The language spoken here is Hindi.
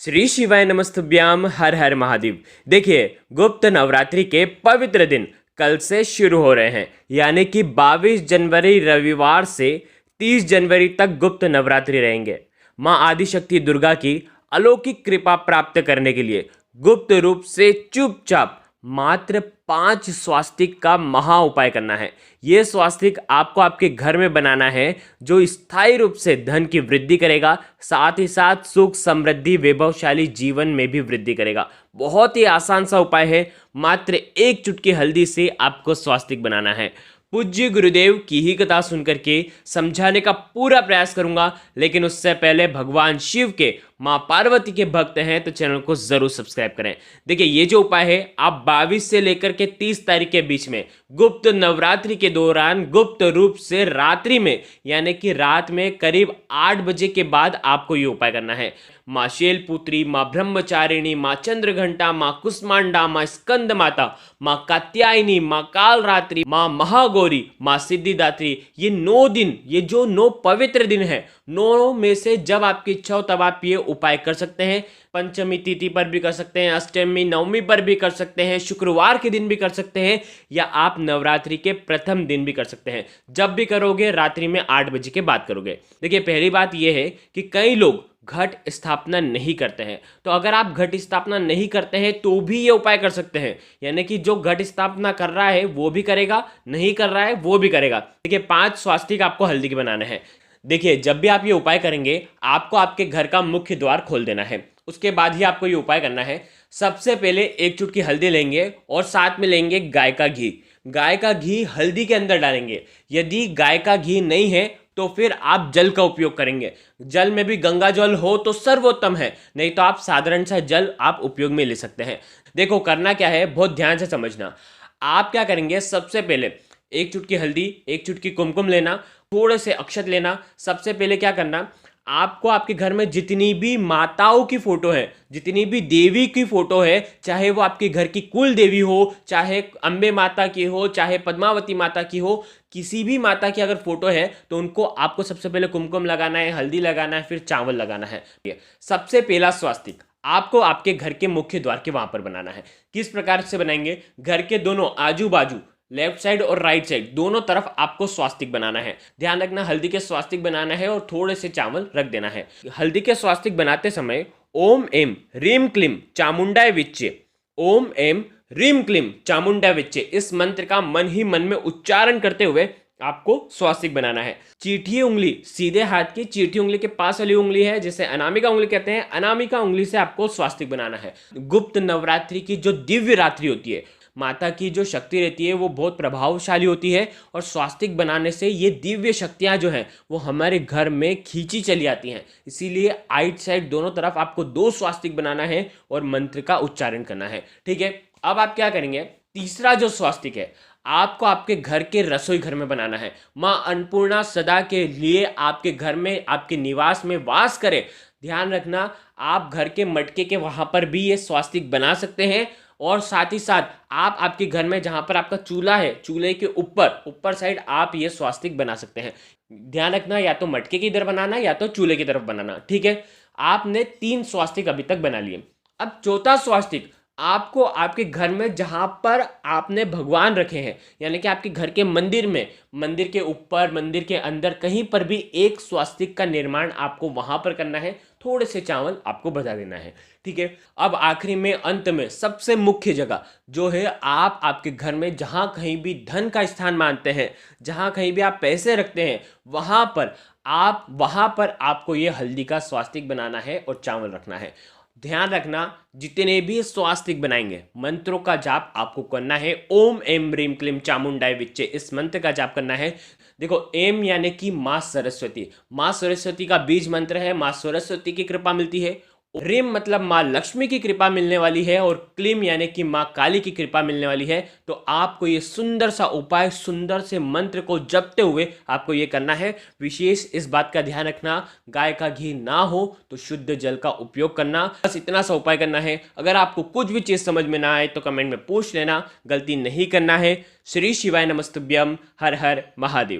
श्री शिवाय नमस्तुभ्याम हर हर महादेव। देखिए, गुप्त नवरात्रि के पवित्र दिन कल से शुरू हो रहे हैं, यानी कि 22 जनवरी रविवार से 30 जनवरी तक गुप्त नवरात्रि रहेंगे। मां आदिशक्ति दुर्गा की अलौकिक कृपा प्राप्त करने के लिए गुप्त रूप से चुपचाप मात्र 5 स्वास्तिक का महा उपाय करना है। ये स्वास्तिक आपको आपके घर में बनाना है, जो स्थायी रूप से धन की वृद्धि करेगा, साथ ही साथ सुख समृद्धि वैभवशाली जीवन में भी वृद्धि करेगा। बहुत ही आसान सा उपाय है, मात्र एक चुटकी हल्दी से आपको स्वास्तिक बनाना है। पूज्य गुरुदेव की ही कथा सुनकर के समझाने का पूरा प्रयास करूंगा, लेकिन उससे पहले भगवान शिव के मां पार्वती के भक्त हैं तो चैनल को जरूर सब्सक्राइब करें। देखिए, ये जो उपाय है आप 22 से लेकर के 30 तारीख के बीच में गुप्त नवरात्रि के दौरान गुप्त रूप से रात्रि में, यानी कि रात में करीब 8 बजे के बाद आपको ये उपाय करना है। माँ शैलपुत्री, माँ ब्रह्मचारिणी, माँ चंद्रघंटा, माँ कुष्मांडा, माँ स्कंद माता, माँ कात्यायनी, माँ कालरात्रि, माँ महागौरी, माँ सिद्धिदात्री, ये 9 दिन, ये जो 9 पवित्र दिन है, 9 में से जब आपकी इच्छा हो तब आप ये उपाय कर सकते हैं। पंचमी तिथि पर भी कर सकते हैं, अष्टमी नवमी पर भी कर सकते हैं, शुक्रवार के दिन भी कर सकते हैं, या आप नवरात्रि के प्रथम दिन भी कर सकते हैं। जब भी करोगे रात्रि में 8 बजे के बाद करोगे। देखिए, पहली बात यह है कि कई लोग घट स्थापना नहीं करते हैं, तो अगर आप घट स्थापना नहीं करते हैं तो भी ये उपाय कर सकते हैं। यानी कि जो घट स्थापना कर रहा है वो भी करेगा, नहीं कर रहा है वो भी करेगा। देखिए, 5 स्वास्तिक आपको हल्दी के बनाने हैं। देखिए, जब भी आप ये उपाय करेंगे आपको आपके घर का मुख्य द्वार खोल देना है, उसके बाद ही आपको ये उपाय करना है। सबसे पहले एक चुटकी हल्दी लेंगे और साथ में लेंगे गाय का घी। गाय का घी हल्दी के अंदर डालेंगे। यदि गाय का घी नहीं है तो फिर आप जल का उपयोग करेंगे। जल में भी गंगा जल हो तो सर्वोत्तम है, नहीं तो आप साधारण सा जल आप उपयोग में ले सकते हैं। देखो, करना क्या है बहुत ध्यान से समझना। आप क्या करेंगे, सबसे पहले एक चुटकी हल्दी, एक चुटकी कुमकुम लेना, थोड़े से अक्षत लेना। सबसे पहले क्या करना, आपको आपके घर में जितनी भी माताओं की फोटो है, जितनी भी देवी की फोटो है, चाहे वो आपके घर की कुल देवी हो, चाहे अंबे माता की हो, चाहे पद्मावती माता की हो, किसी भी माता की अगर फोटो है तो उनको आपको सबसे पहले कुमकुम लगाना है, हल्दी लगाना है, फिर चावल लगाना है। सबसे पहला स्वास्तिक आपको आपके घर के मुख्य द्वार के वहां पर बनाना है। किस प्रकार से बनाएंगे, घर के दोनों आजू बाजू लेफ्ट साइड और राइट साइड दोनों तरफ आपको स्वास्तिक बनाना है। ध्यान रखना, हल्दी के स्वास्तिक बनाना है और थोड़े से चावल रख देना है। हल्दी के स्वास्तिक बनाते समय ओम एम रीम क्लीम चामुंडाय विच्चे, ओम एम रीम क्लीम चामुंडाय विच्चे, इस मंत्र का मन ही मन में उच्चारण करते हुए आपको स्वास्तिक बनाना है। चीठी उंगली, सीधे हाथ की चीठी उंगली के पास वाली उंगली है जिसे अनामिका उंगली कहते हैं, अनामिका उंगली से आपको स्वास्तिक बनाना है। गुप्त नवरात्रि की जो दिव्य रात्रि होती है, माता की जो शक्ति रहती है वो बहुत प्रभावशाली होती है, और स्वास्तिक बनाने से ये दिव्य शक्तियां जो हैं वो हमारे घर में खींची चली आती हैं। इसीलिए आइट साइड दोनों तरफ आपको 2 स्वास्तिक बनाना है और मंत्र का उच्चारण करना है। ठीक है, अब आप क्या करेंगे, तीसरा जो स्वास्तिक है आपको आपके घर के रसोई घर में बनाना है। माँ अन्नपूर्णा सदा के लिए आपके घर में, आपके निवास में वास करे। ध्यान रखना, आप घर के मटके के वहां पर भी ये स्वास्तिक बना सकते हैं, और साथ ही साथ आप आपके घर में जहां पर आपका चूल्हा है, चूल्हे के ऊपर साइड आप ये स्वास्तिक बना सकते हैं। ध्यान रखना, या तो मटके की तरफ बनाना या तो चूल्हे की तरफ बनाना। ठीक है, आपने 3 स्वास्तिक अभी तक बना लिए। अब चौथा स्वास्तिक आपको आपके घर में जहां पर आपने भगवान रखे हैं, यानी कि आपके घर के मंदिर में, मंदिर के ऊपर, मंदिर के अंदर कहीं पर भी एक स्वास्तिक का निर्माण आपको वहां पर करना है। थोड़े से चावल आपको बता देना है। ठीक है, अब आखिरी में, अंत में, सबसे मुख्य जगह जो है, आप आपके घर में जहां कहीं भी धन का स्थान मानते हैं, जहां कहीं भी आप पैसे रखते हैं, वहां पर आपको ये हल्दी का स्वास्तिक बनाना है और चावल रखना है। ध्यान रखना, जितने भी स्वास्तिक बनाएंगे मंत्रों का जाप आपको करना है। ओम एम ह्रीम क्लीम चामुंडाय विच्चे, इस मंत्र का जाप करना है। देखो, एम यानी कि माँ सरस्वती, माँ सरस्वती का बीज मंत्र है, माँ सरस्वती की कृपा मिलती है। ह्रीम मतलब माँ लक्ष्मी की कृपा मिलने वाली है, और क्लीम यानी कि माँ काली की कृपा मिलने वाली है। तो आपको ये सुंदर सा उपाय, सुंदर से मंत्र को जपते हुए आपको ये करना है। विशेष इस बात का ध्यान रखना, गाय का घी ना हो तो शुद्ध जल का उपयोग करना। बस इतना सा उपाय करना है। अगर आपको कुछ भी चीज समझ में ना आए तो कमेंट में पूछ लेना, गलती नहीं करना है। श्री शिवाय नमस्तुभ्यम, हर हर महादेव।